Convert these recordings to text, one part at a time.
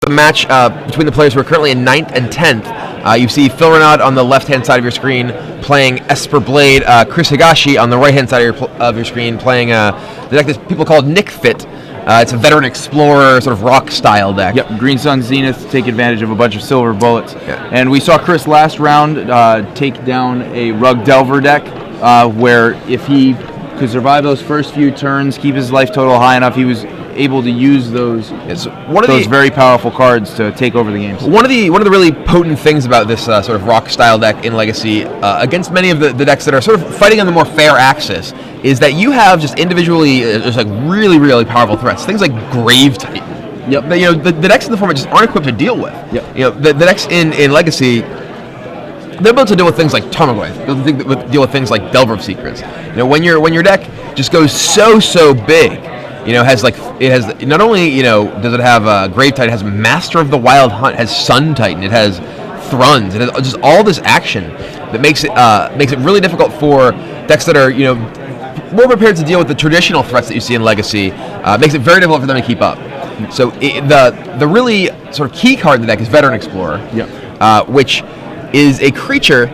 the match between the players who are currently in 9th and 10th. You see Phil Renaud on the left-hand side of your screen playing Esper Blade, Chris Higashi on the right-hand side of your screen playing the deck that people call Nick Fit. It's a veteran explorer sort of rock style deck. Yep, Green Sun Zenith to take advantage of a bunch of silver bullets. Yeah. And we saw Chris last round take down a Rug Delver deck where if he could survive those first few turns, keep his life total high enough, he was able to use those very powerful cards to take over the games. One of the really potent things about this sort of rock style deck in Legacy against many of the decks that are sort of fighting on the more fair axis is that you have just individually just like really powerful threats. Things like Grave Titan. Yep. The decks in the format just aren't equipped to deal with. Yep. The decks in Legacy, they're built to deal with things like Tarmogoyf. They're built to deal with things like Delver of Secrets. When your deck just goes so big, it has not only does it have Grave Titan, it has Master of the Wild Hunt, it has Sun Titan, it has Thruns, it has just all this action that makes it really difficult for decks that are more prepared to deal with the traditional threats that you see in Legacy. Makes it very difficult for them to keep up. So the really sort of key card in the deck is Veteran Explorer, which is a creature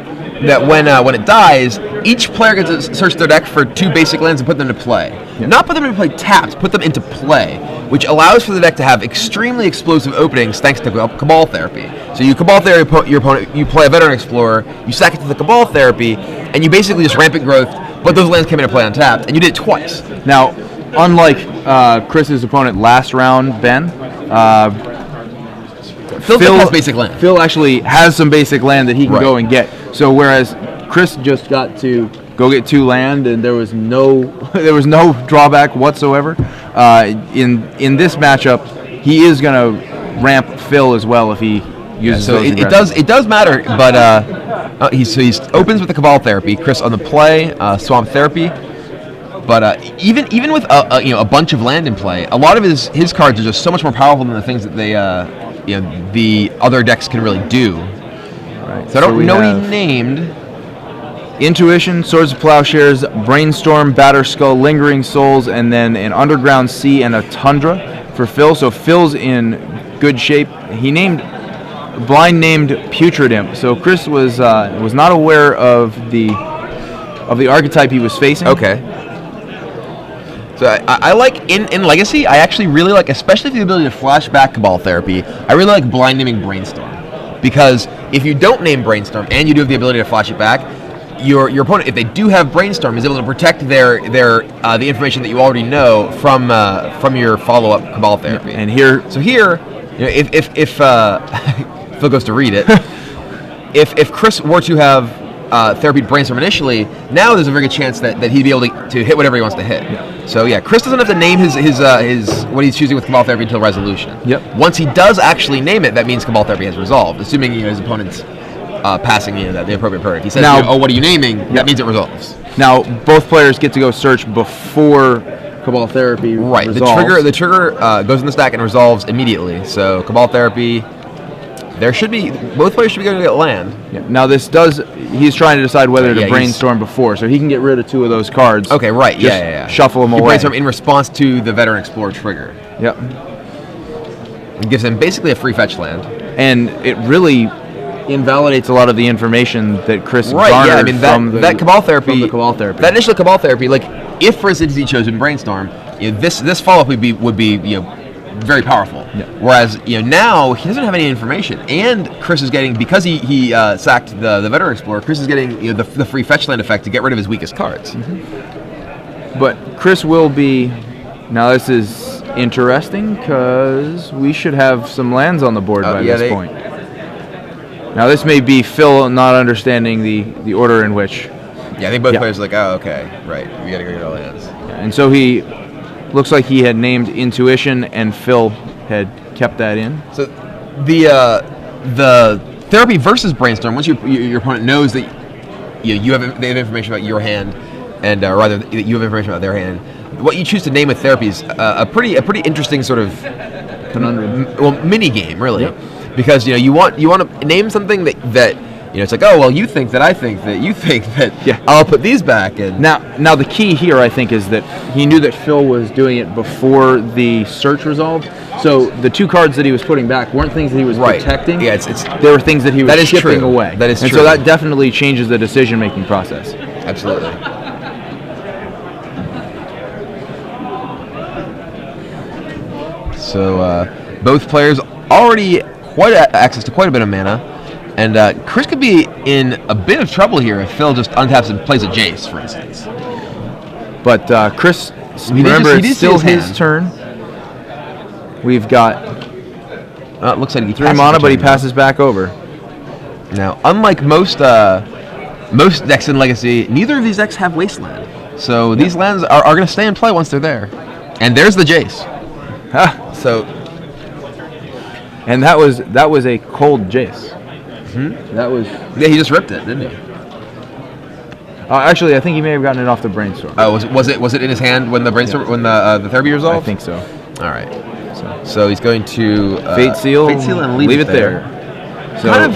that when it dies, each player gets to search their deck for 2 basic lands and put them into play. Not put them into play tapped, put them into play, which allows for the deck to have extremely explosive openings thanks to Cabal Therapy. So you Cabal Therapy your opponent, you play a Veteran Explorer, you sack it to the Cabal Therapy, and you basically just rampant growth, but those lands came into play untapped, and you did it twice. Now, unlike Chris's opponent last round, Ben, Phil has basic land. Phil actually has some basic land that he can go and get. So whereas Chris just got to go get 2 land and there was no drawback whatsoever, in this matchup he is going to ramp Phil as well if he uses those. It does matter, but he opens with the Cabal Therapy, Chris on the play, Swamp Therapy. But even with a bunch of land in play, a lot of his cards are just so much more powerful than the things that they the other decks can really do. Right. So I don't know what he named. Intuition, Swords of Plowshares, Brainstorm, Batter Skull, Lingering Souls, and then an Underground Sea and a Tundra for Phil. So Phil's in good shape. He blind named Putrid Imp. So Chris was not aware of the archetype he was facing. Okay. So I like, in Legacy, I actually really like, especially the ability to flash back Cabal Therapy, I really like blind naming Brainstorm. Because if you don't name Brainstorm and you do have the ability to flash it back, your opponent, if they do have Brainstorm, is able to protect the information that you already know from your follow-up Cabal Therapy. Yeah. And here, if Phil goes to read it, if Chris were to have Therapy Brainstorm initially, now there's a very good chance that he'd be able to hit whatever he wants to hit. Yeah. So yeah, Chris doesn't have to name his what he's choosing with Cabal Therapy until resolution. Yep. Once he does actually name it, that means Cabal Therapy has resolved, assuming his opponent's passing the appropriate perk. He says, now, what are you naming? Yep. That means it resolves. Now both players get to go search before Cabal Therapy resolves. The trigger goes in the stack and resolves immediately. So Cabal Therapy. Both players should be going to get land. Yeah. Now he's trying to decide whether to Brainstorm before, so he can get rid of 2 of those cards. Okay, right, Just shuffle them away. Brainstorm in response to the Veteran Explorer trigger. Yep. It gives him basically a free fetch land. And it really invalidates a lot of the information that Chris garnered from that Cabal Therapy. From the Cabal Therapy. That initial Cabal Therapy, like, if for instance he chose in Brainstorm, this follow-up would be very powerful. Yeah. Whereas now he doesn't have any information, and Chris is getting, because he sacked the Veteran Explorer, Chris is getting the free fetch land effect to get rid of his weakest cards. Mm-hmm. But Chris will be. Now this is interesting because we should have some lands on the board by this point. Now this may be Phil not understanding the order in which. Yeah, I think both players are like, oh, okay, right, we got to go get our lands. Yeah, and so he. Looks like he had named Intuition, and Phil had kept that in. So the Therapy versus Brainstorm, once your opponent knows that they have information about your hand, and rather you have information about their hand, what you choose to name with Therapy is a pretty interesting sort of conundrum, mini game, really. Yep. Because you want to name something that it's like, oh well, you think that, I think that, you think that. Yeah. I'll put these back. And Now the key here, I think, is that he knew that Phil was doing it before the search resolved. So the 2 cards that he was putting back weren't things that he was protecting. Yeah, they were things that he was shipping away. That is true. And so that definitely changes the decision-making process. Absolutely. So both players already access to quite a bit of mana, and Chris could be in a bit of trouble here if Phil just untaps and plays a Jace, for instance. But Chris, remember, it's still his turn. We've got it looks like he 3 mana, but he passes back over. Now, unlike most decks in Legacy, neither of these decks have Wasteland, so these lands are going to stay in play once they're there. And there's the Jace. So, and that was a cold Jace. That was he just ripped it, didn't he? Actually, I think he may have gotten it off the brainstorm. Oh, was it in his hand when the brainstorm when the therapy resolved? I think so. All right. So he's going to Fate Seal and leave it there. So kind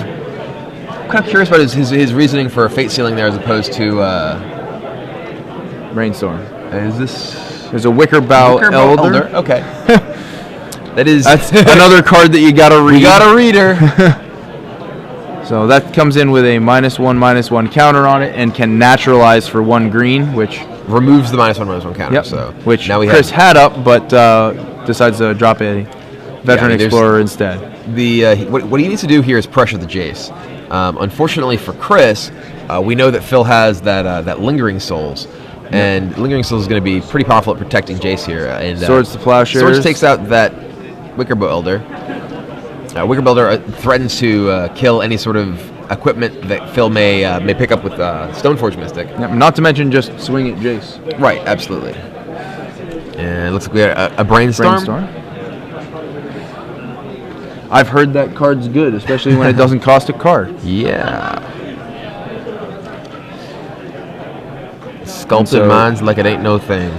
of curious about his reasoning for Fate Sealing there as opposed to brainstorm. Is this? There's a Wicker Bow Elder. Okay. That's another card that you gotta read. You gotta read her. So that comes in with a -1/-1 counter on it and can naturalize for 1 green, which removes the -1/-1 counter. Yep. So which now Chris had up, but decides to drop a Veteran Explorer instead. What he needs to do here is pressure the Jace. Unfortunately for Chris, we know that Phil has that Lingering Souls. And Lingering Souls is going to be pretty powerful at protecting Jace here. And Swords to Plowshares. Swords takes out that Wickerbow Elder. Wickerbow Elder threatens to kill any sort of equipment that Phil may pick up with Stoneforge Mystic. Yep, not to mention just swing at Jace. Right, absolutely. And it looks like we got a Brainstorm. I've heard that card's good, especially when it doesn't cost a card. Yeah. Sculpted minds like it ain't no thing.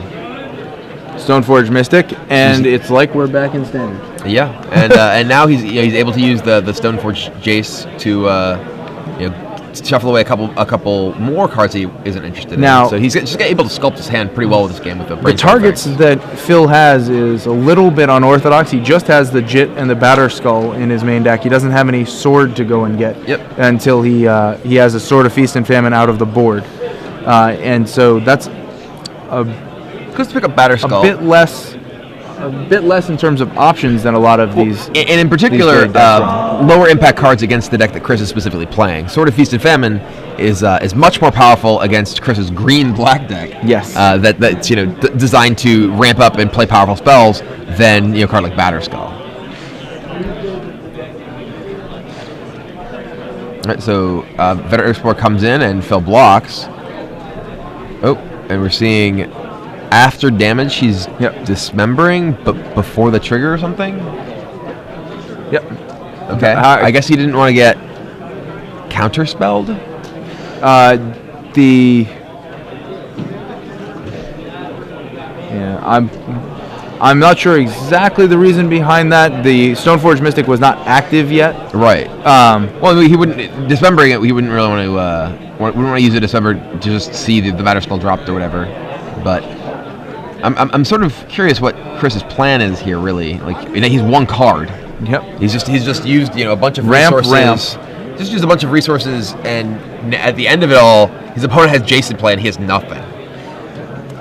Stoneforge Mystic, and it's like we're back in Standard. Yeah, and now he's able to use the Stoneforge Jace to shuffle away a couple more cards he isn't interested in. So he's just able to sculpt his hand pretty well with this game with the targets that Phil has is a little bit unorthodox. He just has the Jit and the Batter Skull in his main deck. He doesn't have any sword to go and get until he has a Sword of Feast and Famine out of the board. And so that's good to pick up Batter Skull. A bit less in terms of options than a lot of these. And in particular, lower impact cards against the deck that Chris is specifically playing. Sword of Feast and Famine is much more powerful against Chris's green-black deck. Yes. That's designed to ramp up and play powerful spells than a card like Batter Skull. All right, so Veteran Explorer comes in and Phil blocks. Oh, and we're seeing after damage he's dismembering, but before the trigger or something? Yep. Okay. I guess he didn't want to get counterspelled? I'm not sure exactly the reason behind that. The Stoneforge Mystic was not active yet. Right. Well, he wouldn't dismembering it. He wouldn't really want to. Wouldn't want to use a dismember to just see the Batter Skull dropped or whatever. But I'm sort of curious what Chris's plan is here. Really, he's one card. Yep. He's just used a bunch of resources. Just used a bunch of resources, and at the end of it all, his opponent has Jason play and he has nothing.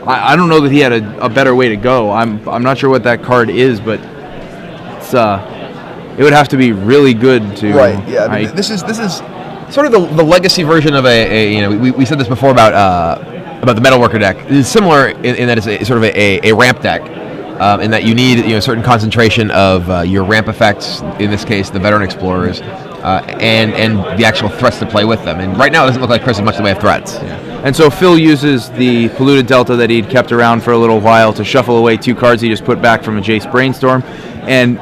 I don't know that he had a better way to go. I'm not sure what that card is, but it's it would have to be really good to. Right. Yeah. This is sort of the legacy version of we said this before about the Metalworker deck. It's similar in that it's sort of a ramp deck, in that you need a certain concentration of your ramp effects. In this case, the Veteran Explorers, and the actual threats to play with them. And right now, it doesn't look like Chris has much in the way of threats. Yeah. And so Phil uses the Polluted Delta that he'd kept around for a little while to shuffle away 2 cards he just put back from a Jace Brainstorm. And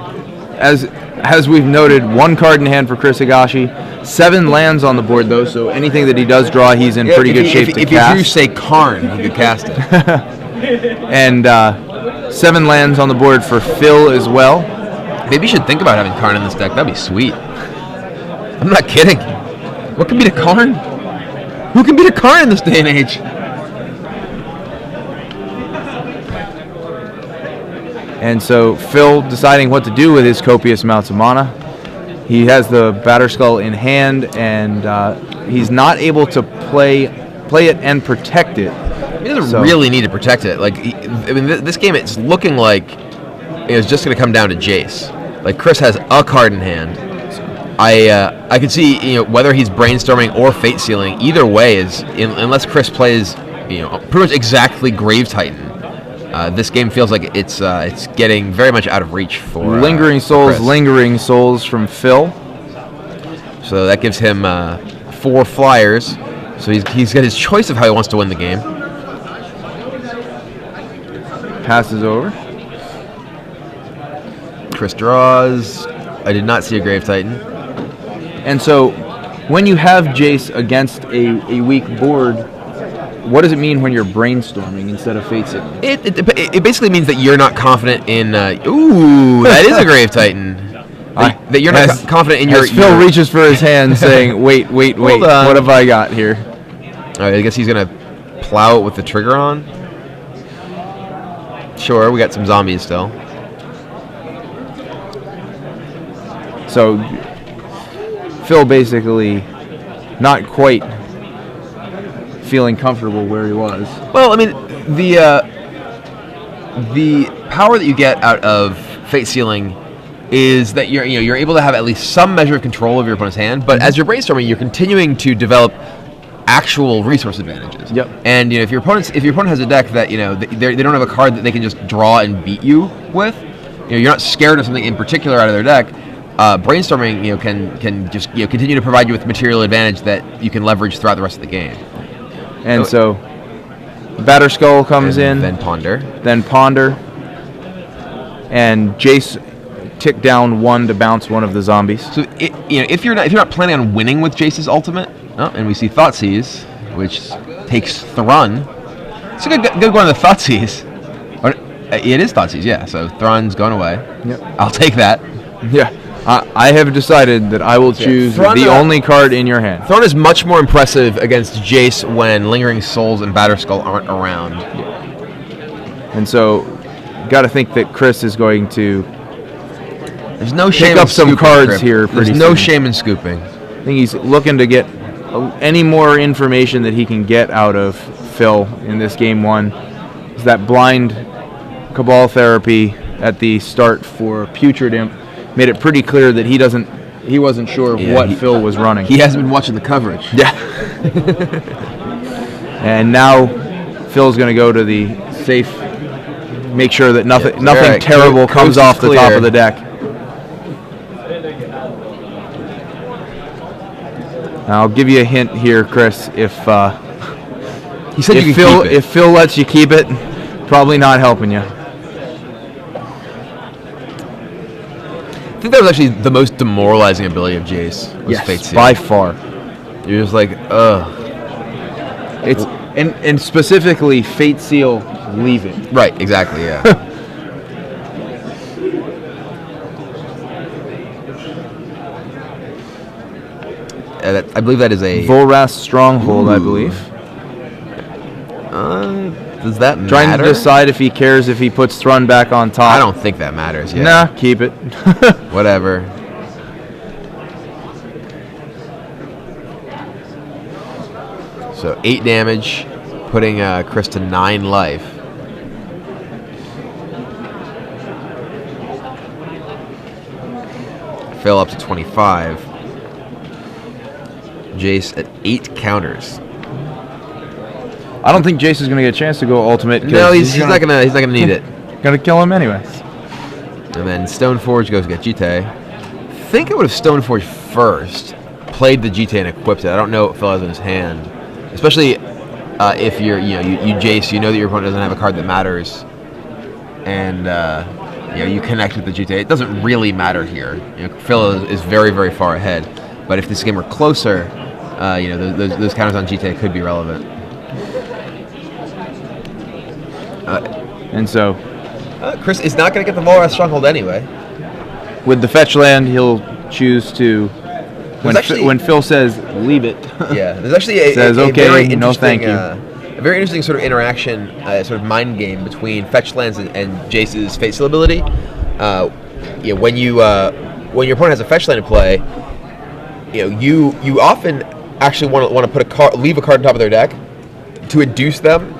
as we've noted, 1 card in hand for Chris Higashi, 7 lands on the board though, so anything that he does draw, he's in pretty good shape to cast. If you drew, say, Karn, he could cast it. And 7 lands on the board for Phil as well. Maybe you should think about having Karn in this deck. That'd be sweet. I'm not kidding. What can beat a Karn? Who can beat a Karn in this day and age? And so Phil deciding what to do with his copious amounts of mana. He has the Batterskull in hand, and he's not able to play it and protect it. He doesn't really need to protect it. Like, I mean, this game, it's looking like it's just going to come down to Jace. Like, Chris has a card in hand. I could see, whether he's brainstorming or fate sealing. Either way is, unless Chris plays, pretty much exactly Grave Titan. This game feels like it's getting very much out of reach for Lingering Souls from Phil. So that gives him 4 flyers. So he's got his choice of how he wants to win the game. Passes over. Chris draws. I did not see a Grave Titan. And so when you have Jace against a weak board, what does it mean when you're brainstorming instead of fate sealing? It basically means that you're not confident in. Ooh, that is a Grave Titan. That you're not confident in your. Phil reaches for his hand, saying, "Wait, what have I got here?" All right, I guess he's gonna plow it with the trigger on. Sure, we got some zombies still. So Phil basically not quite feeling comfortable where he was. Well, I mean, the power that you get out of fate sealing is that you're able to have at least some measure of control of your opponent's hand. But as you're brainstorming, you're continuing to develop actual resource advantages. Yep. And if your opponent has a deck that they don't have a card that they can just draw and beat you with, you're not scared of something in particular out of their deck. Brainstorming can just continue to provide you with material advantage that you can leverage throughout the rest of the game. And so Batterskull comes in. Then Ponder. And Jace tick down 1 to bounce one of the zombies. So if you're not planning on winning with Jace's ultimate, and we see Thoughtseize, which takes Thrun. It's a good one of the Thoughtseize. It is Thoughtseize, yeah. So Thrun's going away. Yep. I'll take that. Yeah. I have decided that I will choose the only card in your hand. Thrun is much more impressive against Jace when Lingering Souls and Batterskull aren't around. And so, got to think that Chris is going to There's no shame pick up in some scooping, cards Crip. here. There's Pretty no soon. shame in scooping. I think he's looking to get any more information that he can get out of Phil in this game 1. Is that blind Cabal therapy at the start for Putrid Imp made it pretty clear that he wasn't sure what Phil was running. He hasn't been watching the coverage. Yeah. And now Phil's going to go to the safe, make sure that nothing terrible comes off the top of the deck. I'll give you a hint here, Chris. If He said you can keep it. If Phil lets you keep it, probably not helping you. I think that was actually the most demoralizing ability of Jace. Was Fate Seal. By far. You're just like, ugh. It's and specifically Fate Seal, leave it. Right, exactly, yeah. I believe that is a Volrath Stronghold, I believe. Does that matter? Trying to decide if he cares if he puts Thrun back on top. I don't think that matters. Yeah. Nah, keep it. Whatever. So 8 damage, putting Chris to 9 life. Phil up to 25. Jace at 8 counters. I don't think Jace is going to get a chance to go ultimate. No, he's not gonna need it. Gonna kill him anyways. And then Stoneforge goes to get Jite. I think I would have Stoneforge first, played the Jite and equipped it. I don't know what Phil has in his hand, especially if you're you Jace, you know that your opponent doesn't have a card that matters, and you connect with the Jite. It doesn't really matter here. Phil is very, very far ahead, but if this game were closer, those counters on Jite could be relevant. And so, Chris is not going to get the Volrath Stronghold anyway. with the fetch land, he'll choose to When Phil says leave it, yeah, there's actually a okay, very no thank you. A very interesting sort of interaction, sort of mind game between fetch lands and Jace's Fate Seal ability. When your opponent has a fetch land to play, you often actually want to leave a card on top of their deck to induce them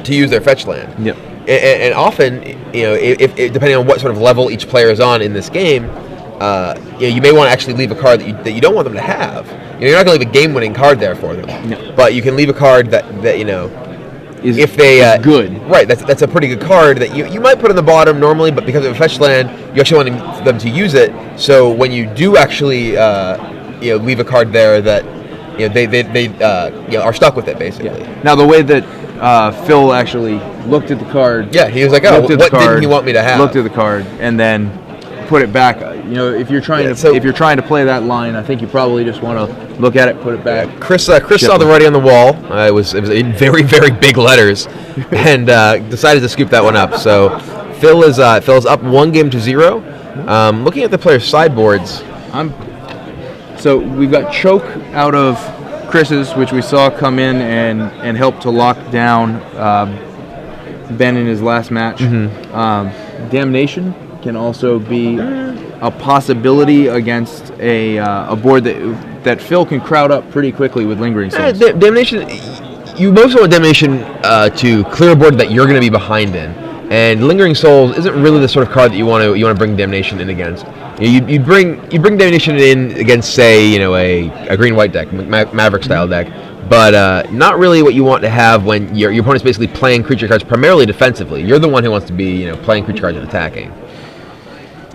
to use their fetch land. Yep. And often, if depending on what sort of level each player is on in this game, you may want to actually leave a card that you don't want them to have. You're not going to leave a game-winning card there for them, no. But you can leave a card that Is good. Right, that's a pretty good card that you might put on the bottom normally, but because of a fetch land, you actually want them to use it. So when you do actually leave a card there that they are stuck with it basically. Yeah. Now the way that Phil actually looked at the card. Yeah, he was like, "Oh, what didn't he want me to have?" Looked at the card and then put it back. If you're trying to play that line, I think you probably just want to look at it, put it back. Yeah, Chris saw the writing on the wall. It was in very, very big letters, and decided to scoop that one up. So Phil's up 1-0. Looking at the players' sideboards, so we've got Choke out of Chris's, which we saw come in and help to lock down Ben in his last match. Mm-hmm. Damnation can also be a possibility against a board that Phil can crowd up pretty quickly with Lingering Souls. Damnation, you mostly want Damnation to clear a board that you're going to be behind in, and Lingering Souls isn't really the sort of card that you want to bring Damnation in against. You bring Damnation in against, say, a green-white deck, Maverick style deck, but not really what you want to have when your opponent's basically playing creature cards primarily defensively. You're the one who wants to be playing creature cards and attacking.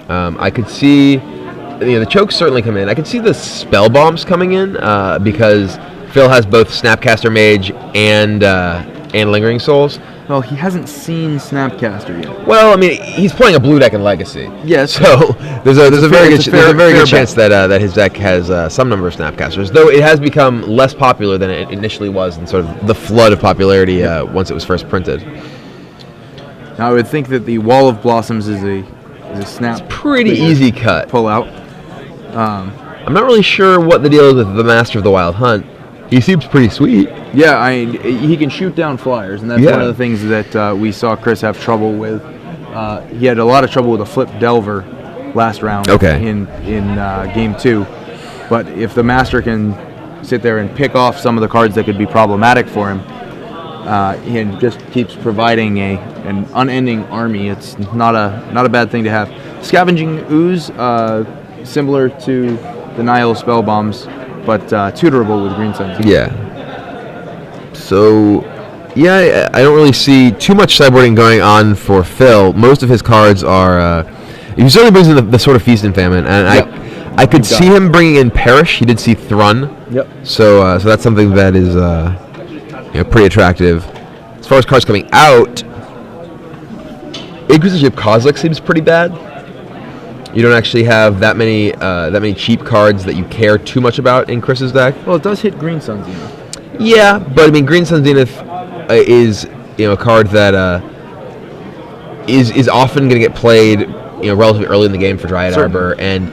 I could see, the chokes certainly come in. I could see the spell bombs coming in because Phil has both Snapcaster Mage and Lingering Souls. Well, he hasn't seen Snapcaster yet. Well, I mean, he's playing a blue deck in Legacy. Yes. So there's a very good chance that his deck has some number of Snapcasters, though it has become less popular than it initially was in sort of the flood of popularity once it was first printed. Now, I would think that the Wall of Blossoms is a snap. It's pretty easy cut. Pull out. I'm not really sure what the deal is with the Master of the Wild Hunt. He seems pretty sweet. Yeah, he can shoot down flyers, and that's one of the things that we saw Chris have trouble with. He had a lot of trouble with a Flip Delver last round in Game 2. But if the Master can sit there and pick off some of the cards that could be problematic for him, and just keeps providing an unending army, it's not a bad thing to have. Scavenging Ooze, similar to the Nihil Spell Bombs, but tutorable with Green Suns. Yeah. So, I don't really see too much sideboarding going on for Phil. Most of his cards are... he certainly brings in the sort of Feast and Famine, and I could see him bringing in Perish. He did see Thrun. Yep. So that's something that is pretty attractive. As far as cards coming out, Inquisition of Kozilek seems pretty bad. You don't actually have that many cheap cards that you care too much about in Chris's deck. Well, it does hit Green Sun Zenith. Yeah, but I mean, Green Sun Zenith is a card that is often going to get played relatively early in the game for Dryad Arbor, and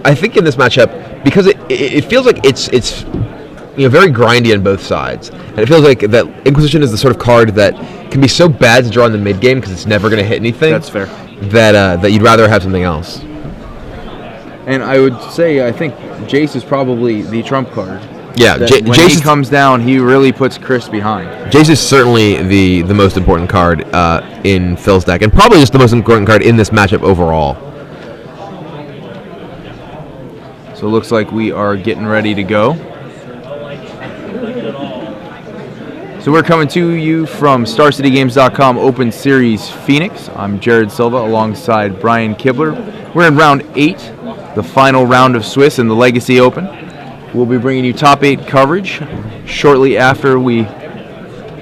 I think in this matchup, because it feels like it's very grindy on both sides, and it feels like that Inquisition is the sort of card that can be so bad to draw in the mid game because it's never going to hit anything. That's fair. That you'd rather have something else. And I would say I think Jace is probably the trump card. Yeah, when Jace he comes down, he really puts Chris behind. Jace is certainly the most important card in Phil's deck, and probably just the most important card in this matchup overall. So it looks like we are getting ready to go. So we're coming to you from StarCityGames.com Open Series Phoenix. I'm Jared Silva alongside Brian Kibler. We're in round 8, the final round of Swiss in the Legacy Open. We'll be bringing you top 8 coverage shortly after we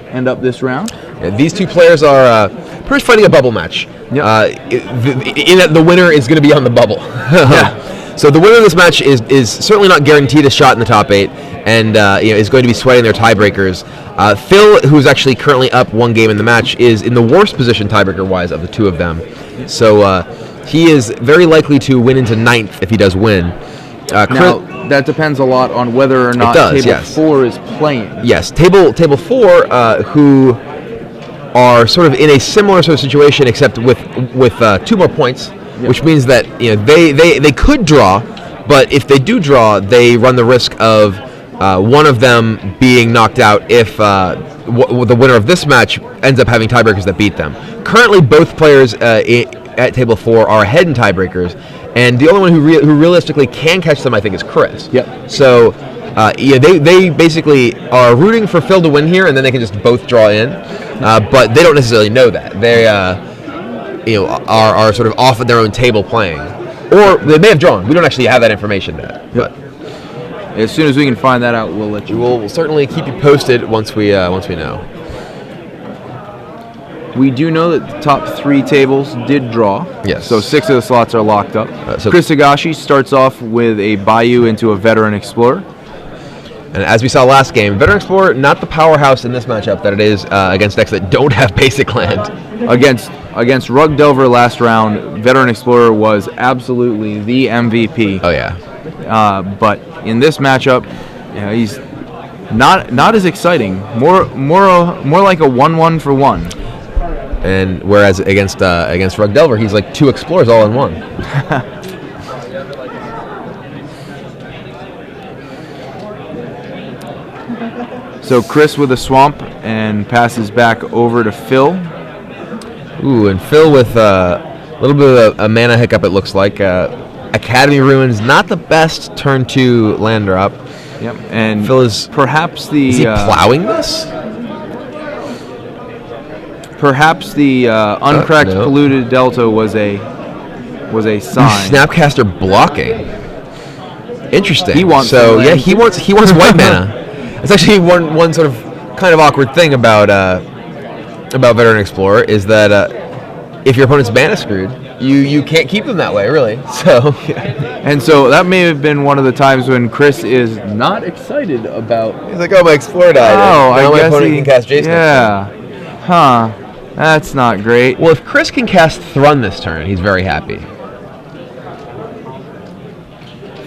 end up this round. Yeah, these two players are pretty much fighting a bubble match. Yep. The winner is going to be on the bubble. Yeah. So the winner of this match is certainly not guaranteed a shot in the top 8, and is going to be sweating their tiebreakers. Phil, who's actually currently up 1 game in the match, is in the worst position tiebreaker-wise of the two of them. So he is very likely to win into 9th if he does win. Now, that depends a lot on whether or not Table 4 is playing. Yes, Table 4, who are sort of in a similar sort of situation, except with 2 more points, which means that they could draw, but if they do draw, they run the risk of one of them being knocked out if the winner of this match ends up having tiebreakers that beat them. Currently, both players at Table 4 are ahead in tiebreakers, and the only one who realistically can catch them, I think, is Chris. Yep. So, they basically are rooting for Phil to win here, and then they can just both draw in. But they don't necessarily know that. They, are sort of off at their own table playing, or they may have drawn. We don't actually have that information yet. Yep. But as soon as we can find that out, we'll let you. We'll certainly keep you posted once we know. We do know that the top 3 tables did draw. Yes. So 6 of the slots are locked up. Chris Higashi starts off with a Bayou into a Veteran Explorer. And as we saw last game, Veteran Explorer, not the powerhouse in this matchup that it is against decks that don't have basic land. Against Rug Delver last round, Veteran Explorer was absolutely the MVP. Oh, yeah. But in this matchup, he's not as exciting. More like a 1-1 for 1. And whereas against Rug Delver, he's like 2 explorers all in one. So Chris with a swamp and passes back over to Phil. Ooh, and Phil with a little bit of a mana hiccup, it looks like. Academy Ruins, not the best turn 2 land drop. Yep, and Phil is perhaps the... Is he plowing this? Perhaps the uncracked polluted delta was a sign. Snapcaster blocking. Interesting. He wants he wants white mana. It's actually one sort of kind of awkward thing about Veteran Explorer is that if your opponent's mana screwed, you can't keep them that way, really. So and so that may have been one of the times when Chris is not excited about. He's like, oh, my Explorer died. Oh, now I my guess opponent can cast Jason. Yeah. Huh. That's not great. Well, if Chris can cast Thrun this turn, he's very happy.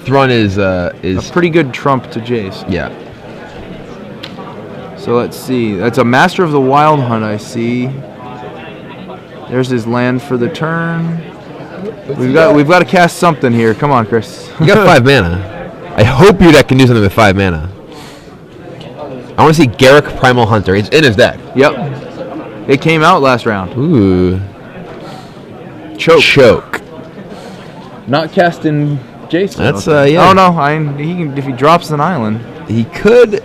Thrun is a pretty good trump to Jace. Yeah. So let's see. That's a Master of the Wild Hunt, I see. There's his land for the turn. We've got to cast something here. Come on, Chris. You got 5 mana. I hope your deck can do something with 5 mana. I want to see Garrick Primal Hunter. It's in his deck. Yep. It came out last round. Ooh. Choke. Not casting Jason. That's yeah. Oh no, he can if he drops an island. He could.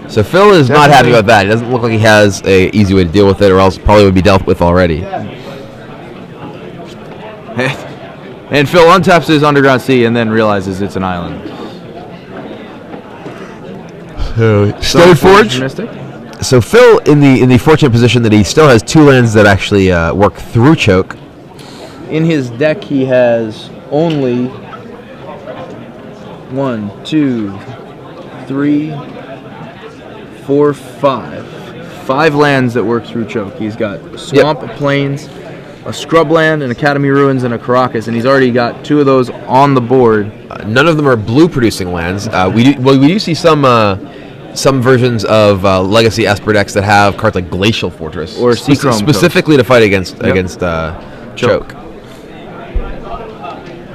So Phil is not happy about that. He doesn't look like he has a easy way to deal with it, or else probably would be dealt with already. And Phil untaps his Underground Sea and then realizes it's an island. Stoneforge Mystic. So Phil in the fortunate position that he still has 2 lands that actually work through choke. In his deck, he has only 1, 2, 3, 4, 5. 5 lands that work through choke. He's got Swamp, Plains, a Scrubland, an Academy Ruins, and a Caracas, and he's already got 2 of those on the board. None of them are blue-producing lands. We do see some versions of Legacy Esper decks that have cards like Glacial Fortress, or specifically to fight against choke.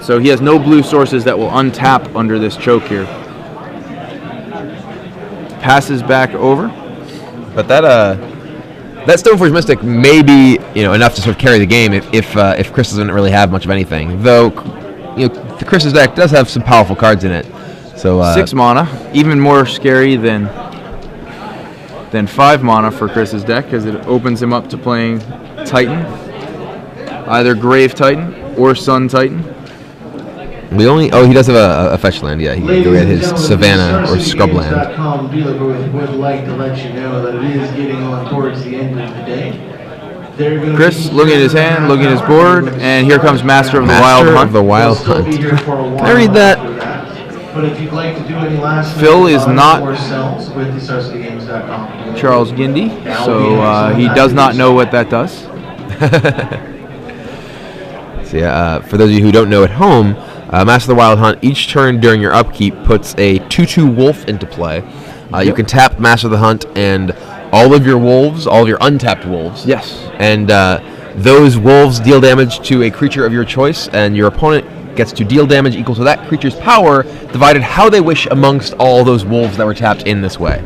So he has no blue sources that will untap under this choke here. Passes back over, but that Stoneforge Mystic may be enough to sort of carry the game if Chris doesn't really have much of anything. Though Chris's deck does have some powerful cards in it. So 6 mana, even more scary than 5 mana for Chris's deck because it opens him up to playing Titan, either Grave Titan or Sun Titan. He does have a fetch land. Yeah, he can go get his Savannah or Scrubland. Would like to let you know that it is getting on towards the end of the day. Chris looking at his hand, looking at his board, and here comes Master of the Wild Hunt. Can I read that? But if you'd like to do any last Phil is not with the Charles Gindy, so he does not know what that does. So yeah, for those of you who don't know at home, Master the Wild Hunt, each turn during your upkeep puts a 2/2 wolf into play. You can tap Master the Hunt and all of your wolves, all of your untapped wolves. Yes. And those wolves deal damage to a creature of your choice, and your opponent gets to deal damage equal to that creature's power, divided how they wish amongst all those wolves that were tapped in this way.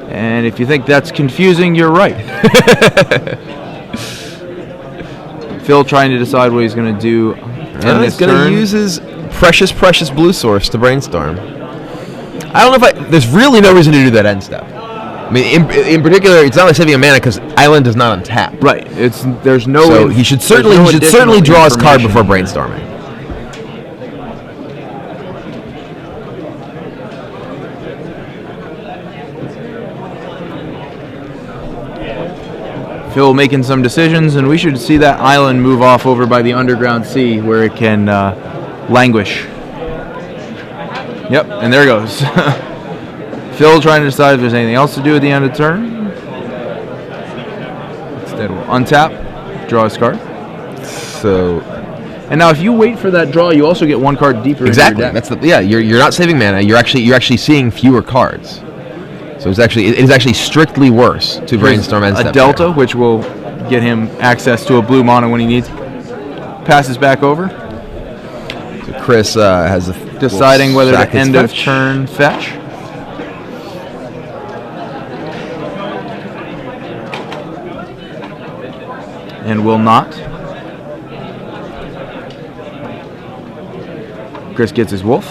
And if you think that's confusing, you're right. Phil trying to decide what he's going to do. And he's going to use his precious blue source to brainstorm. I don't know if there's really no reason to do that end step. I mean, in particular, it's not like saving a mana because Island is not untapped. Right. There's no. So he should certainly draw his card before brainstorming. Phil making some decisions, and we should see that island move off over by the underground sea where it can languish. Yep, and there it goes. Phil trying to decide if there's anything else to do at the end of the turn. Instead, we'll untap, draw his card. So, and now if you wait for that draw, you also get one card deeper. Exactly. In your deck. You're not saving mana. You're actually seeing fewer cards. So it is actually strictly worse to brainstorm end step. A delta, which will get him access to a blue mana when he needs. Passes back over. So Chris has deciding whether to end of turn fetch. And will not. Chris gets his wolf.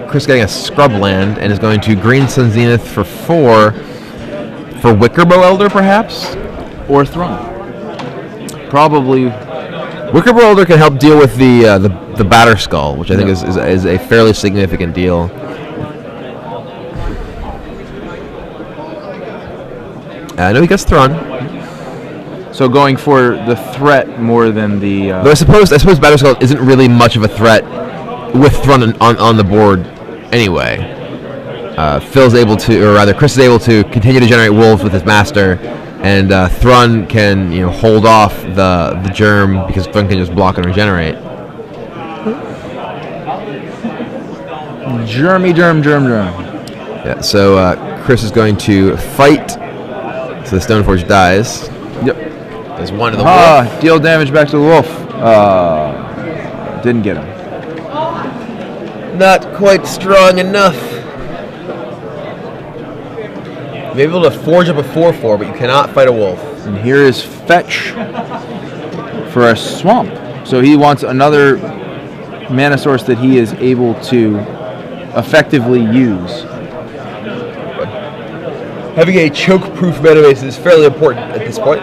Chris getting a scrub land and is going to Green Sun Zenith for 4 for Wickerbow Elder, perhaps? Or Thrun. Probably. Wickerbow Elder can help deal with the Batter Skull, which I think is a fairly significant deal. I know he gets Thrun. So going for the threat more than the... Though I suppose Batter Skull isn't really much of a threat with Thrun on the board anyway. Phil's able to, or rather Chris is able to continue to generate wolves with his master, and Thrun can hold off the germ because Thrun can just block and regenerate. Germ. Yeah, so Chris is going to fight, so the Stoneforge dies. Yep. There's one of the wolf. Deal damage back to the wolf. Didn't get him. Not quite strong enough. You're able to forge up a 4/4, but you cannot fight a wolf. And here is fetch for a swamp. So he wants another mana source that he is able to effectively use. Having a choke-proof mana base is fairly important at this point.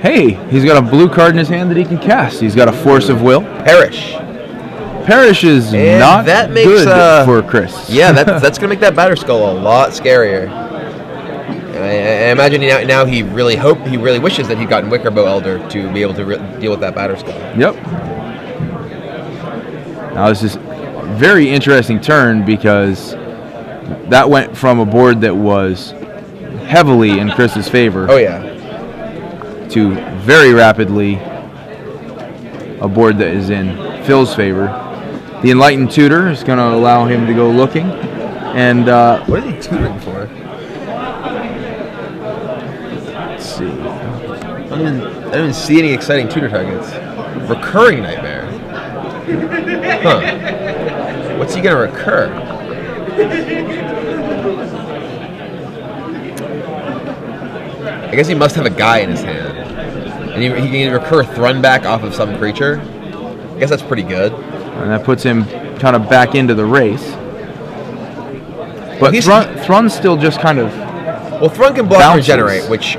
Hey, he's got a blue card in his hand that he can cast. He's got a Force of Will. Perish. Perish is and not that makes, good for Chris. Yeah, that's going to make that Batter Skull a lot scarier. I imagine now he really wishes that he'd gotten Wickerbow Elder to be able to deal with that Batter Skull. Yep. Now this is a very interesting turn because that went from a board that was heavily in Chris's favor. Oh yeah. To very rapidly a board that is in Phil's favor. The Enlightened Tutor is going to allow him to go looking. And what is he tutoring for? Let's see. I don't even see any exciting tutor targets. Recurring Nightmare. Huh. What's he going to recur? I guess he must have a guy in his hand. And he can recur Thrun back off of some creature. I guess that's pretty good. And that puts him kind of back into the race. But Thrun's still just kind of... Well, Thrun can block and bounces. regenerate, which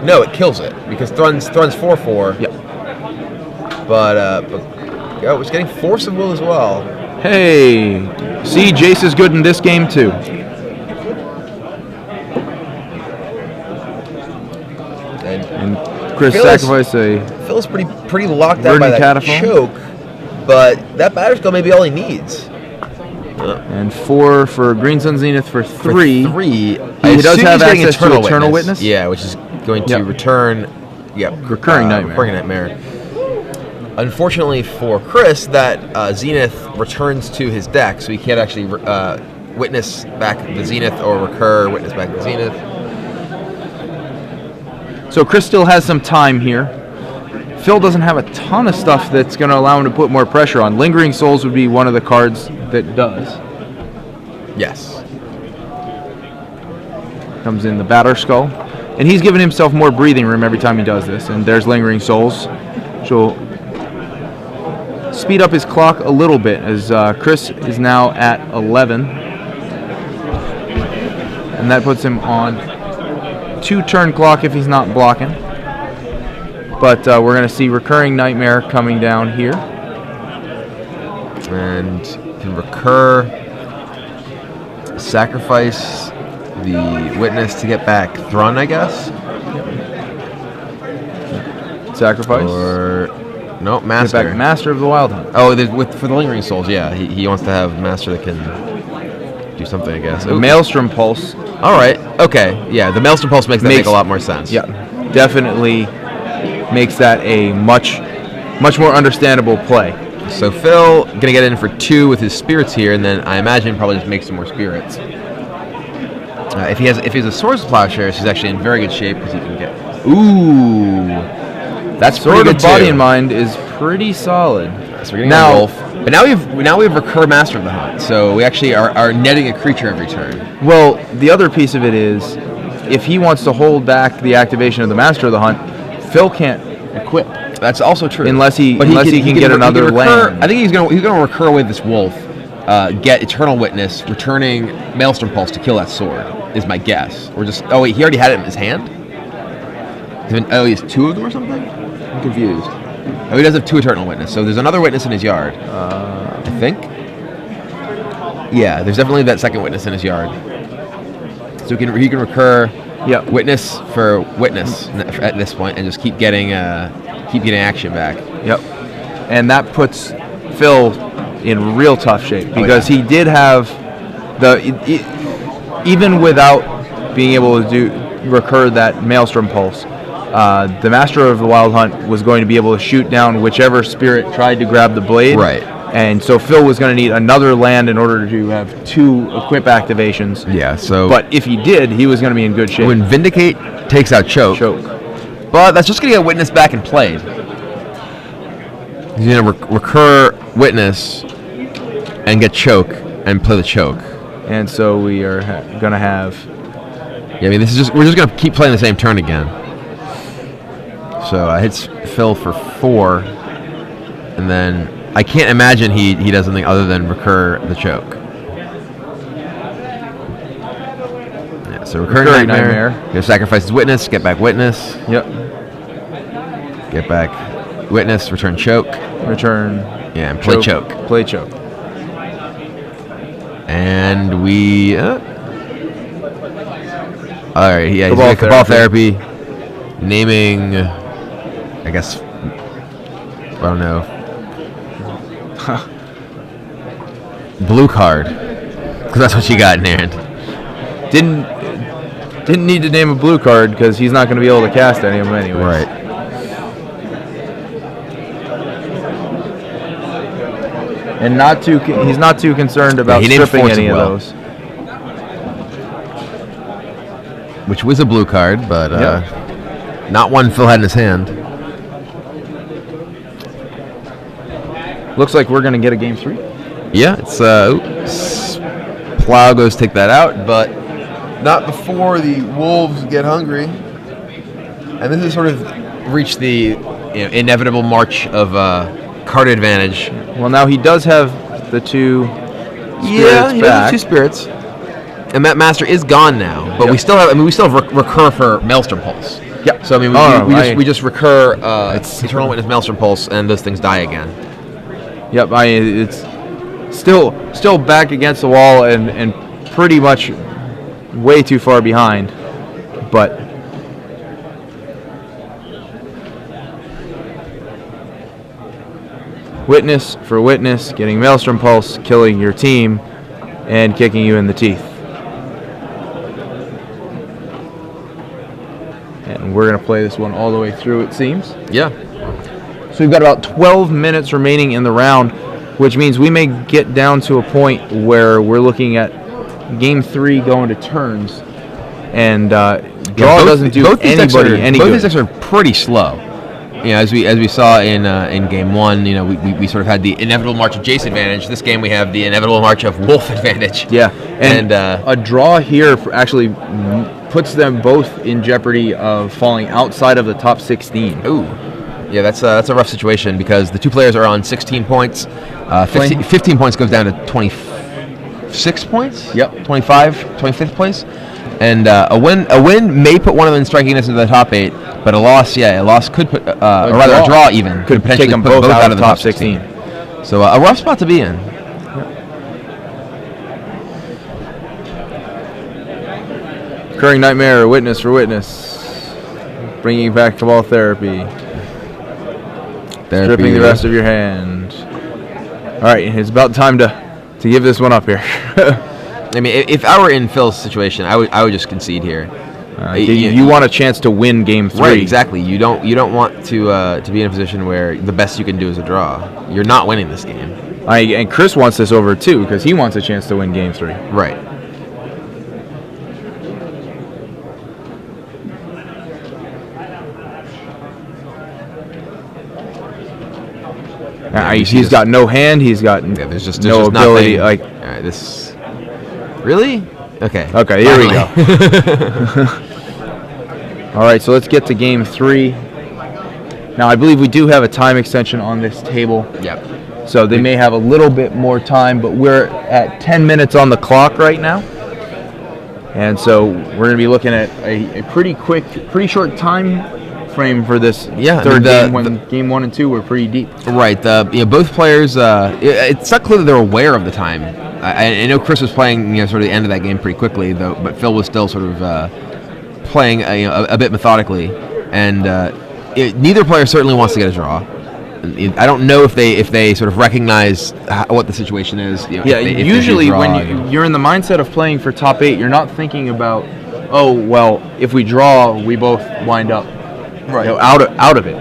no, it kills it. Because Thrun's 4/4. Yep. But it's getting Force of Will as well. Hey, see, Jace is good in this game too. And Chris Phil is- sacrificed a Phil's pretty locked out by Verdant that Catapult. choke, but that Batter Skull may be all he needs. and 4 for Green Sun Zenith for 3. For 3. He I does assume have he's getting access to Eternal Witness. Yeah, which is going to Yep. return. Yep. Recurring Nightmare. Recurring Nightmare. Unfortunately for Chris, that Zenith returns to his deck, so he can't actually witness back the Zenith or recur witness back the Zenith. So Chris still has some time here. Phil doesn't have a ton of stuff that's going to allow him to put more pressure on. Lingering Souls would be one of the cards that does. Yes. Comes in the Batter Skull. And he's given himself more breathing room every time he does this. And there's Lingering Souls. which will speed up his clock a little bit, as Chris is now at 11. And that puts him on 2-turn clock if he's not blocking. But we're going to see Recurring Nightmare coming down here. And can recur, sacrifice the witness to get back Thrun, I guess. Sacrifice. Or no, Get Master. back Master of the Wild Hunt. Oh, for the Lingering Souls, yeah. He wants to have Master that can do something, I guess. The Maelstrom Pulse. All right. Okay. Yeah, the Maelstrom Pulse makes a lot more sense. Yeah, definitely makes that a much more understandable play. So Phil gonna get in for 2 with his spirits here, and then I imagine probably just make some more spirits. If he has a Swords of Plowshares, he's actually in very good shape because he can get. Ooh, that's Sword pretty of good Body too. and Mind is pretty solid. So we're getting Now- a wolf, but now we have Recur Master of the Hunt, so we actually are netting a creature every turn. Well, the other piece of it is, if he wants to hold back the activation of the Master of the Hunt, Phil can't equip That's also true. unless he can get another recur, land. I think he's gonna recur with this wolf, get Eternal Witness, returning Maelstrom Pulse to kill that sword. Is my guess. Or just he already had it in his hand. He has 2 of them or something. I'm confused. Oh, he does have 2 Eternal Witness. So there's another witness in his yard. I think. Yeah, there's definitely that second witness in his yard. So he can recur. Yep. Witness for witness at this point, and just keep getting action back. Yep. And that puts Phil in real tough shape because he did have even without being able to recur that Maelstrom Pulse, the Master of the Wild Hunt was going to be able to shoot down whichever spirit tried to grab the blade. Right. And so Phil was going to need another land in order to have 2 equip activations. Yeah. So, But if he did, he was going to be in good shape. when Vindicate takes out Choke, but that's just gonna get Witness back and played. He's gonna recur Witness and get Choke and play the Choke. And so we are going to have... Yeah, I mean, we're just gonna keep playing the same turn again. So I hits Phil for 4, and then I can't imagine he does something other than recur the Choke. Yeah, so recurring Nightmare. Gonna sacrifice his Witness, get back Witness, Yep. get back Witness, return Choke. Return. Yeah, and play Choke. Play Choke. And we. Alright, yeah, he's Cabal got Cabal Therapy. Naming. I guess. I don't know. Blue card. Because that's what you got in hand. Didn't need to name a blue card because he's not going to be able to cast any of them anyway. Right. And he's not too concerned about he named stripping Force any of of Will. those. Which was a blue card, but Yep. not one Phil had in his hand. Looks like we're going to get a game 3. Yeah, it's oops. Plow goes take that out, but not before the Wolves get hungry. And this has sort of reached the inevitable march of card advantage. Well, now he does have the 2 spirits he does back. have 2 spirits. And that Master is gone now, but Yep. we still have recur for Maelstrom Pulse. Yep. So I mean, we just recur Eternal Witness Maelstrom Pulse, and those things die again. Yep, it's still back against the wall and pretty much way too far behind. But Witness for Witness, getting Maelstrom Pulse, killing your team, and kicking you in the teeth. And we're going to play this one all the way through, it seems. Yeah. So we've got about 12 minutes remaining in the round, which means we may get down to a point where we're looking at Game 3 going to turns, and draw doesn't do anybody any good. Both these decks are pretty slow. As we saw in Game 1, we sort of had the inevitable march of Jace advantage. This game we have the inevitable march of Wolf advantage. Yeah, and a draw here actually puts them both in jeopardy of falling outside of the top 16. Ooh. Yeah, that's a rough situation because the two players are on 16 points. 15 points goes down to 26 points. Yep. 25th place. And a win may put one of them in striking distance into the top 8, but a loss could put, or rather a draw even, could potentially take them put both out of the top 16. So a rough spot to be in. Recurring Nightmare, Witness for Witness. Bringing you back to ball therapy. Stripping the rest of your hand. All right, it's about time to give this one up here. I mean, if I were in Phil's situation, I would just concede here. You want a chance to win Game 3. Right, exactly. You don't want to be in a position where the best you can do is a draw. You're not winning this game. And Chris wants this over too because he wants a chance to win Game 3. Right. He's got no hand. He's got there's just no ability. Nothing. All right, this really okay. Okay, here we go. All right, so let's get to Game 3. Now, I believe we do have a time extension on this table. Yep. So they may have a little bit more time, but we're at 10 minutes on the clock right now. And so we're going to be looking at a pretty short time frame for this third game when Game 1 and 2 were pretty deep. Right. Both players, it's not clear that they're aware of the time. I know Chris was playing sort of the end of that game pretty quickly, though, but Phil was still sort of playing a bit methodically. And neither player certainly wants to get a draw. I don't know if they sort of recognize what the situation is. Usually when you're in the mindset of playing for top 8, you're not thinking about, oh, well, if we draw, we both wind up out of it.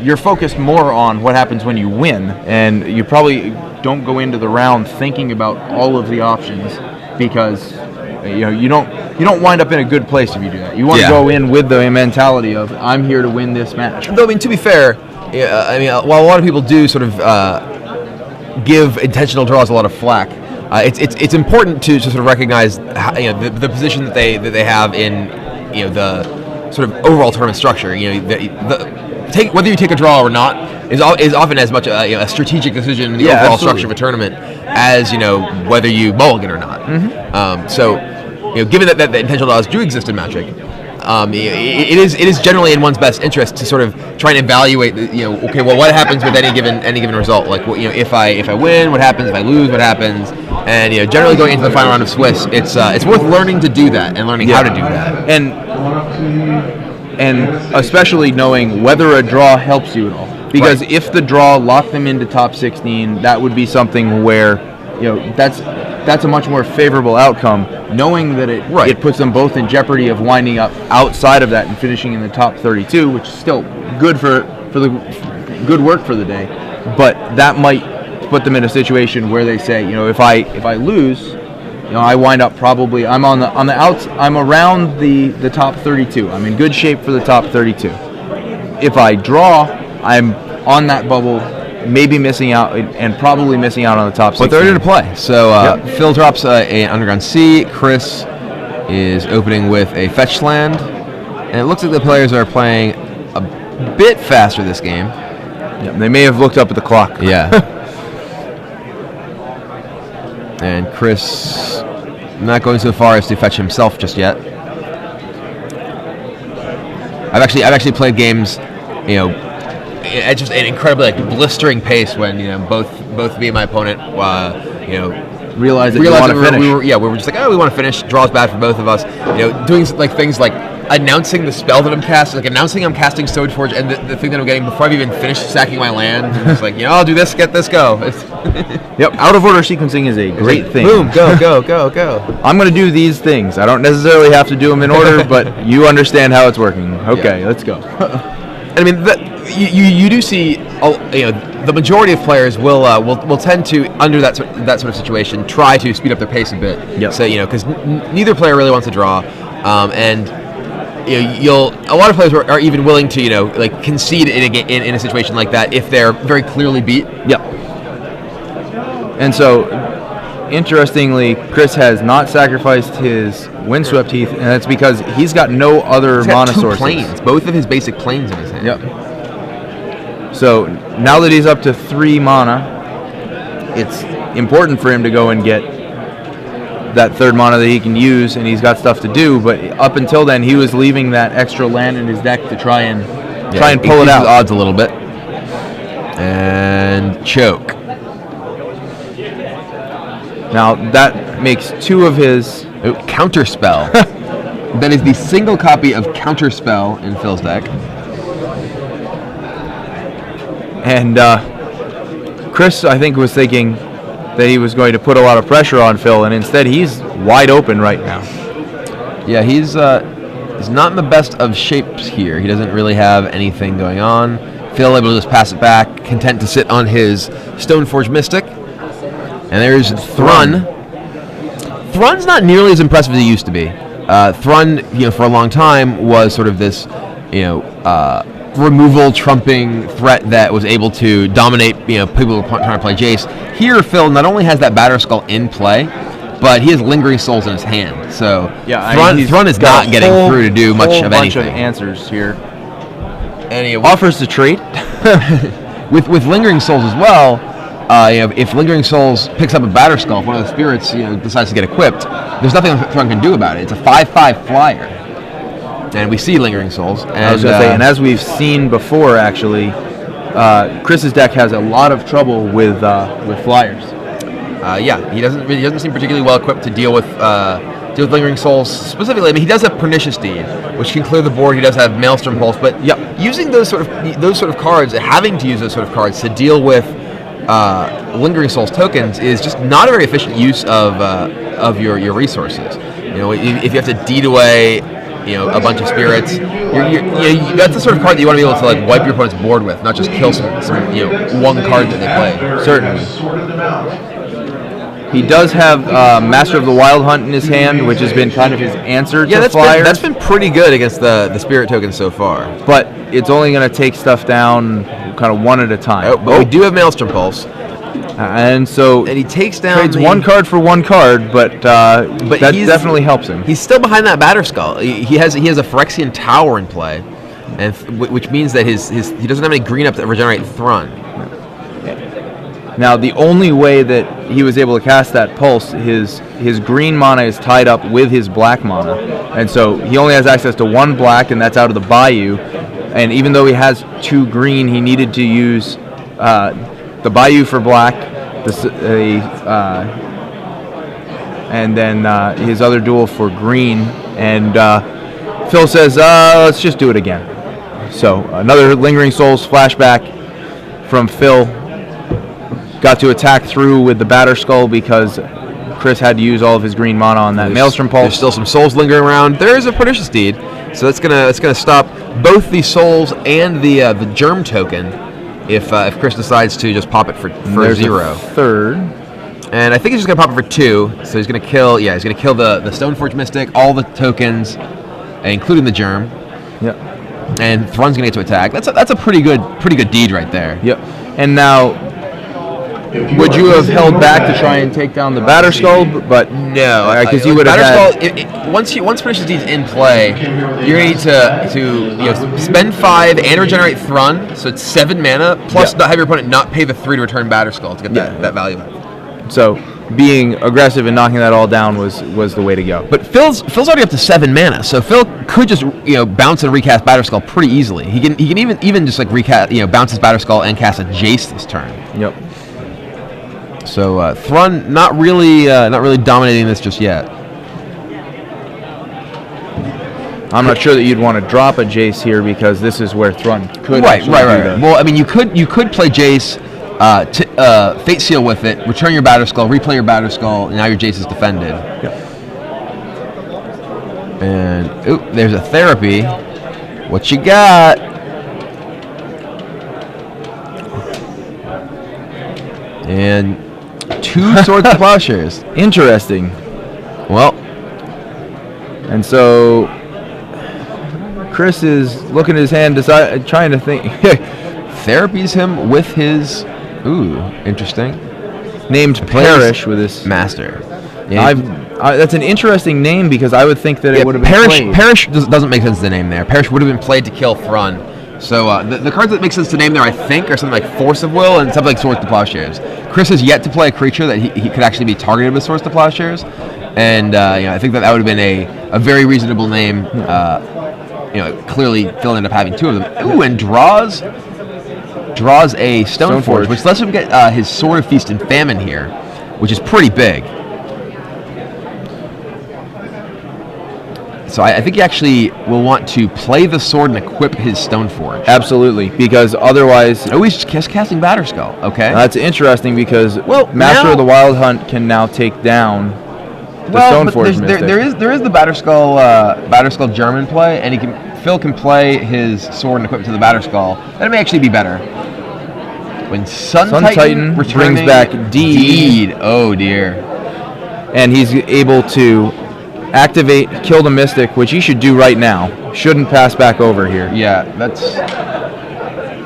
You're focused more on what happens when you win, and you probably don't go into the round thinking about all of the options because you don't wind up in a good place if you do that. You want to go in with the mentality of I'm here to win this match. Though, I mean, to be fair, while a lot of people do sort of give intentional draws a lot of flack, it's important to sort of recognize the position that they have in the sort of overall tournament structure. Whether you take a draw or not is often as much a strategic decision in the overall structure of a tournament as whether you mulligan or not. Mm-hmm. So given that the intentional draws do exist in Magic, it is generally in one's best interest to sort of try and evaluate okay, well, what happens with any given result? Like if I win, what happens? If I lose, what happens? And generally going into the final round of Swiss, it's worth learning to do that and learning how to do that. And especially knowing whether a draw helps you at all. Because if the draw locked them into top 16, that would be something where that's a much more favorable outcome. Knowing that it puts them both in jeopardy of winding up outside of that and finishing in the top 32, which is still good for the good work for the day. But that might put them in a situation where they say, if I lose, I wind up probably I'm on the outs. I'm around the top 32. I'm in good shape for the top 32. If I draw, I'm on that bubble, maybe missing out and probably missing out on the top 16. But they're ready to play. So Phil drops an Underground Sea. Chris is opening with a fetch land, and it looks like the players are playing a bit faster this game. Yeah, they may have looked up at the clock. Yeah. And Chris not going so far as to fetch himself just yet. I've actually played games, at just an incredibly blistering pace when both me and my opponent realized that we want to finish. We were just like, we want to finish. Draw's bad for both of us. Doing things like announcing the spell that I'm casting, like announcing I'm casting Stoneforge, and the thing that I'm getting before I've even finished sacking my land. It's like, I'll do this, get this, go. Yep, out of order sequencing is a great thing. Boom, go, go, go, go. I'm going to do these things. I don't necessarily have to do them in order, but you understand how it's working. Okay, let's go. I mean, you do see, the majority of players will tend to, under that sort of situation, try to speed up their pace a bit. Yep. So because neither player really wants to draw, and a lot of players are even willing to like concede in a situation like that if they're very clearly beat. Yep. And so, interestingly, Chris has not sacrificed his Windswept Heath, and that's because he's got no other He's got mana two sources. planes, both of his basic planes in his hand. Yep. So now that he's up to 3 mana, it's important for him to go and get that 3rd mana that he can use, and he's got stuff to do. But up until then, he was leaving that extra land in his deck to try and pull it out. Odds a little bit, and choke. Now that makes 2 of his Counterspell. That is the single copy of Counterspell in Phil's deck. And Chris, I think, was thinking that he was going to put a lot of pressure on Phil, and instead he's wide open right now. Yeah, he's not in the best of shapes here. He doesn't really have anything going on. Phil able to just pass it back, content to sit on his Stoneforge Mystic. And there's Thrun. Thrun's not nearly as impressive as he used to be. Thrun, for a long time was sort of this, removal trumping threat that was able to dominate, people who were trying to play Jace. Here, Phil not only has that Batterskull in play, but he has Lingering Souls in his hand. So Thrun is not getting through to do much of anything. Bunch of answers here. And he offers to trade with Lingering Souls as well. If Lingering Souls picks up a Batterskull, if one of the spirits decides to get equipped, there's nothing Thrun can do about it. It's a 5/5 flyer, and we see Lingering Souls. And, I was going to say, and as we've seen before, actually, Chris's deck has a lot of trouble with flyers. He doesn't seem particularly well equipped to deal with Lingering Souls specifically. I mean, he does have Pernicious Deed, which can clear the board. He does have Maelstrom Pulse, but using those sort of cards, having to use those sort of cards to deal with Lingering Souls tokens is just not a very efficient use of your resources. If you have to deed away, a bunch of spirits, that's the sort of card that you want to be able to like wipe your opponent's board with, not just kill some one card that they play. Certainly. He does have Master of the Wild Hunt in his hand, which has been kind of his answer to flyers. That's been pretty good against the spirit tokens so far. But it's only going to take stuff down kind of one at a time. But we do have Maelstrom Pulse. And he takes down trades one card for one card, but that definitely helps him. He's still behind that Batterskull. He has a Phyrexian Tower in play, and which means that he doesn't have any green up that regenerate Thrun. Now, the only way that he was able to cast that Pulse, his green mana is tied up with his black mana, and so he only has access to 1 black, and that's out of the Bayou. And even though he has 2 green, he needed to use the Bayou for black, and then his other duel for green. And Phil says, let's just do it again. So another Lingering Souls flashback from Phil. Got to attack through with the Batterskull because Chris had to use all of his green mana on that Maelstrom Pulse. There's still some souls lingering around. There is a Pernicious Deed, so that's gonna stop both the souls and the germ token if Chris decides to just pop it for 0. Third. And I think he's just gonna pop it for 2. So he's gonna kill the Stoneforge Mystic, all the tokens, including the germ. Yep. And Thrun's gonna get to attack. That's a pretty good deed right there. Yep. And now, would you have held back to try and take down the Batterskull? But no, because you would have had. Once Pernicious Deed's in play, you're gonna need to spend 5 and regenerate Thrun, so it's 7 mana plus have your opponent not pay the 3 to return Batterskull to get that value. So being aggressive and knocking that all down was the way to go. But Phil's already up to 7 mana, so Phil could just bounce and recast Batterskull pretty easily. He can even just like recast bounce his Batterskull and cast a Jace this turn. Yep. So Thrun not really dominating this just yet. I'm not sure that you'd want to drop a Jace here because this is where Thrun could Right. actually do that. Well, I mean, you could play Jace, Fate Seal with it, return your Batterskull, replay your Batterskull, and now your Jace is defended. Yep. And there's a Therapy. What you got? And 2 Swords to Plowshares. Interesting. Well, And so Chris is looking at his hand, trying to think. Therapies him with his. Ooh, interesting. Named Perish with his Master. Yeah, that's an interesting name because I would think that it would have been played. Perish doesn't make sense to name there. Perish would have been played to kill Thrun. So the cards that make sense to name there, I think, are something like Force of Will and something like Swords to Plowshares. Chris has yet to play a creature that he could actually be targeted with Swords to Plowshares, and I think that would have been a very reasonable name. Clearly, Phil ended up having 2 of them. Ooh, and draws a Stoneforge, which lets him get his Sword of Feast and Famine here, which is pretty big. So I think he actually will want to play the sword and equip his Stoneforge. Absolutely, because otherwise... Oh, he's just casting Batterskull. Okay. That's interesting because Master of the Wild Hunt can now take down the Stoneforge Mystic. There is the Batterskull German play, and Phil can play his sword and equip it to the Batterskull. That may actually be better. When Sun Titan brings back Deed. Oh, dear. And he's able to activate, kill the Mystic, which he should do right now. Shouldn't pass back over here. Yeah, that's...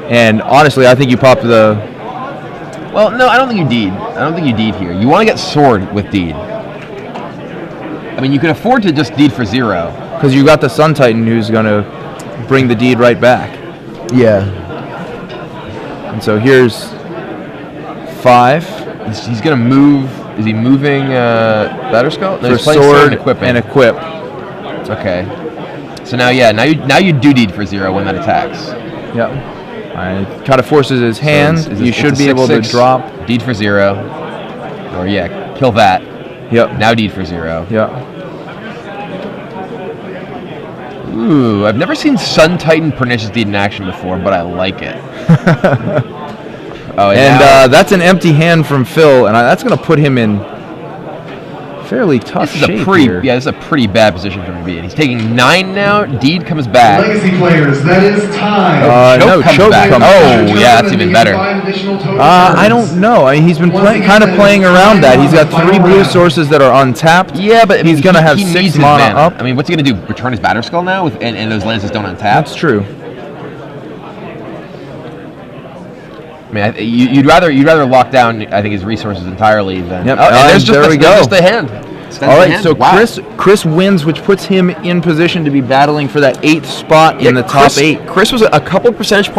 And honestly, I think you pop the... Well, no, I don't think you Deed. I don't think you Deed here. You want to get Sword with Deed. I mean, you can afford to just Deed for 0. Because you got the Sun Titan who's going to bring the Deed right back. Yeah. And so here's 5. He's going to move... Is he moving Batterskull? No, for he's playing sword and equip. Okay. So now you do Deed for 0 when that attacks. Yep. It kind of forces his hand. So you should be able to drop. Deed for 0. Or kill that. Yep. Now Deed for 0. Yep. Ooh, I've never seen Sun Titan Pernicious Deed in action before, but I like it. That's an empty hand from Phil, and that's going to put him in fairly tough shape here. Yeah, this is a pretty bad position for him to be in. He's taking 9 now. Deed comes back. Legacy players, that is time. Choke comes back. Yeah, that's even better. I don't know. I mean, he's been playing around that. He's got 3 blue sources that are untapped. Yeah, but he's going to have 6 mana up. I mean, what's he going to do? Return his Batterskull now, and those lances don't untap? That's true. I mean, you'd rather lock down, I think, his resources entirely than. Yep. There we go. Just a hand. All right, so wow. Chris wins, which puts him in position to be battling for that 8th spot in the top 8. Chris was a couple percentage points